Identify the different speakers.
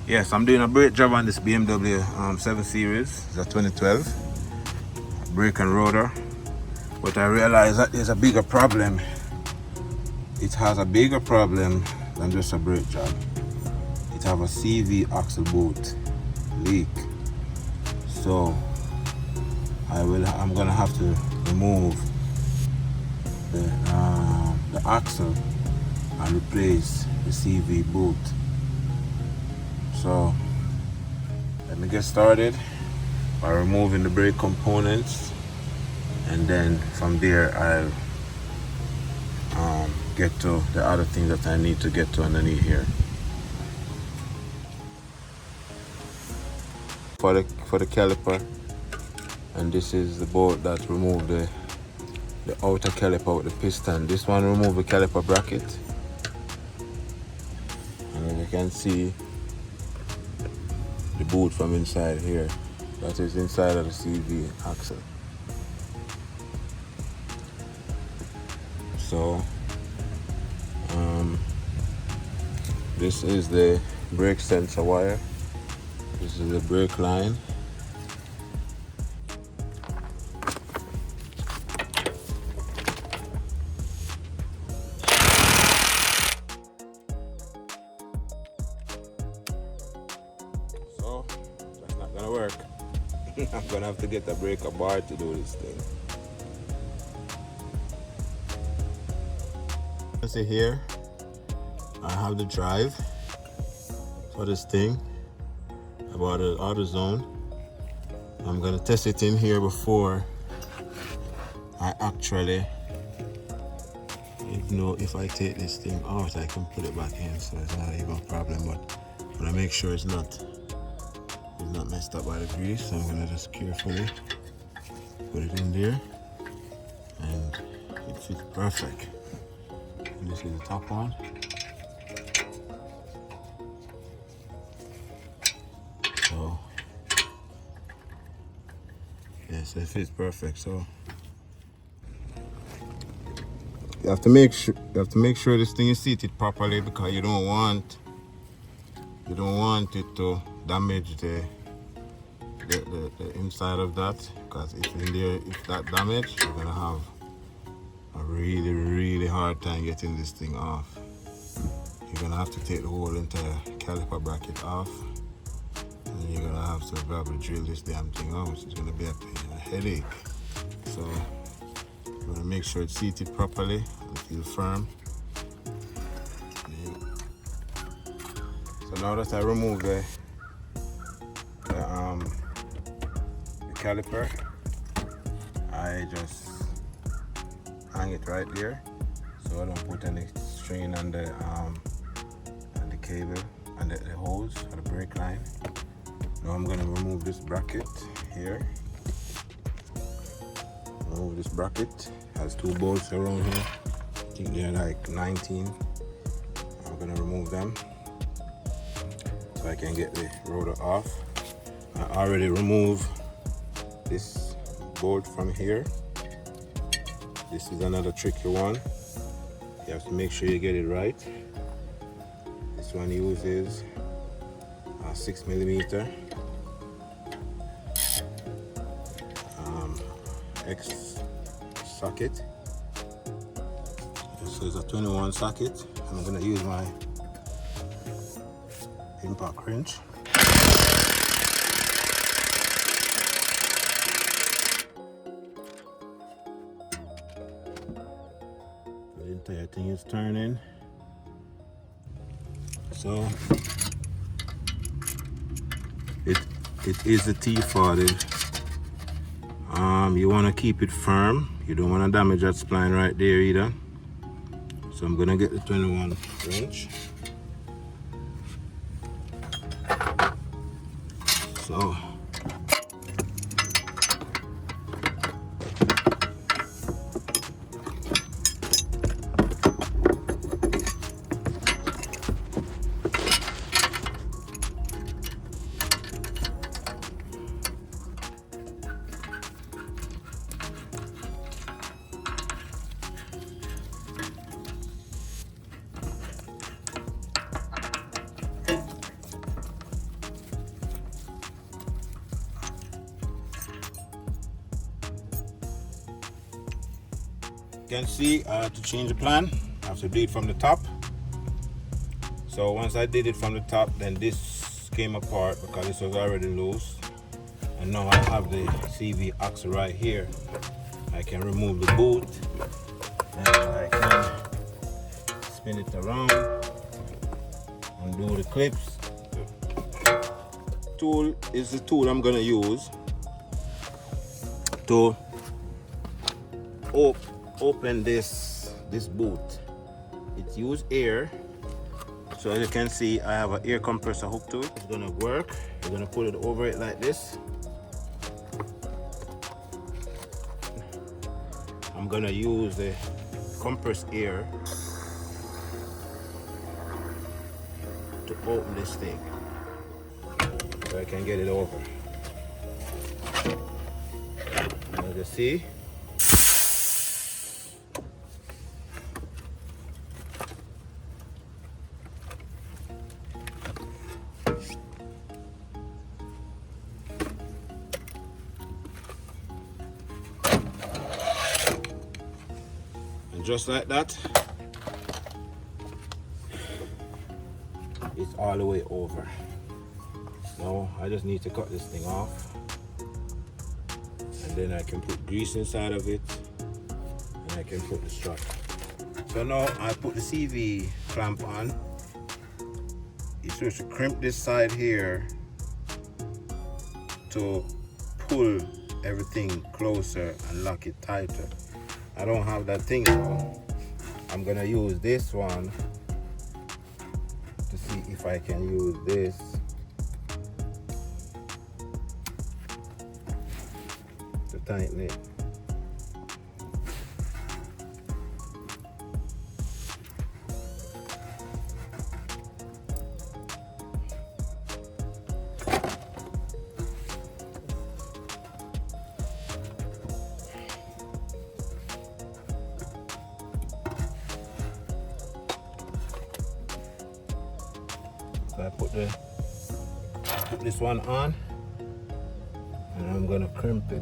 Speaker 1: Yes, I'm doing a brake job on this BMW 7 Series. It's a 2012 brake and rotor. But I realized that there's a bigger problem. It has a bigger problem than just a brake job. It have a CV axle bolt leak. So I'm gonna have to remove the axle and replace the CV bolt. So let me get started by removing the brake components, and then from there I'll get to the other things that I need to get to underneath here. For the caliper, and this is the bolt that removed the outer caliper with the piston. This one remove the caliper bracket, and as you can see the bolt from inside here, that is inside of the CV axle. So this is the brake sensor wire. This is the brake line. So that's not gonna work. I'm gonna have to get a breaker bar to do this thing. See here, I have the drive for this thing about the AutoZone. I'm gonna test it in here before I actually, if I take this thing out, I can put it back in, so it's not even a problem. But I make sure it's not messed up by the grease. So I'm gonna just carefully put it in there, and it fits perfect. And this is the top one. So yes, it fits perfect. So you have to make sure this thing is seated properly, because you don't want it to damage the inside of that, because if that damage, you're gonna have a really hard time getting this thing off. You're gonna have to take the whole entire caliper bracket off, and you're gonna have to probably drill this damn thing out, which is gonna be a headache. So you're gonna make sure it's seated properly and feel firm. So now that I remove the caliper, I just hang it right there, so I don't put any strain on the cable and the hose or the brake line. Now I'm gonna remove this bracket here. Remove this bracket. It has two bolts around here. I think they're like 19. I'm gonna remove them so I can get the rotor off. I already removed this bolt from here. This is another tricky one. You have to make sure you get it right. This one uses a 6mm X socket. This is a 21 socket. I'm gonna use my impact wrench. The entire thing is turning. So it is a T40. You want to keep it firm. You don't want to damage that spline right there either. So I'm gonna get the 21 wrench. So You can see I have to change the plan. I have to do it from the top. So once I did it from the top, then this came apart because this was already loose. And now I have the CV axle right here. I can remove the boot and I can spin it around, undo the clips. Tool is the tool I'm gonna use to open this boot. It uses air, so as you can see I have an air compressor hooked to it. It's gonna work. You're gonna put it over it like this. I'm gonna use the compressed air to open this thing so I can get it over. As you see, and just like that, it's all the way over. Now I just need to cut this thing off, and then I can put grease inside of it, and I can put the strut. So now I put the CV clamp on. You're supposed to crimp this side here to pull everything closer and lock it tighter. I don't have that thing, so I'm gonna use this one to see if I can use this to tighten it. So I put this one on, and I'm gonna crimp it.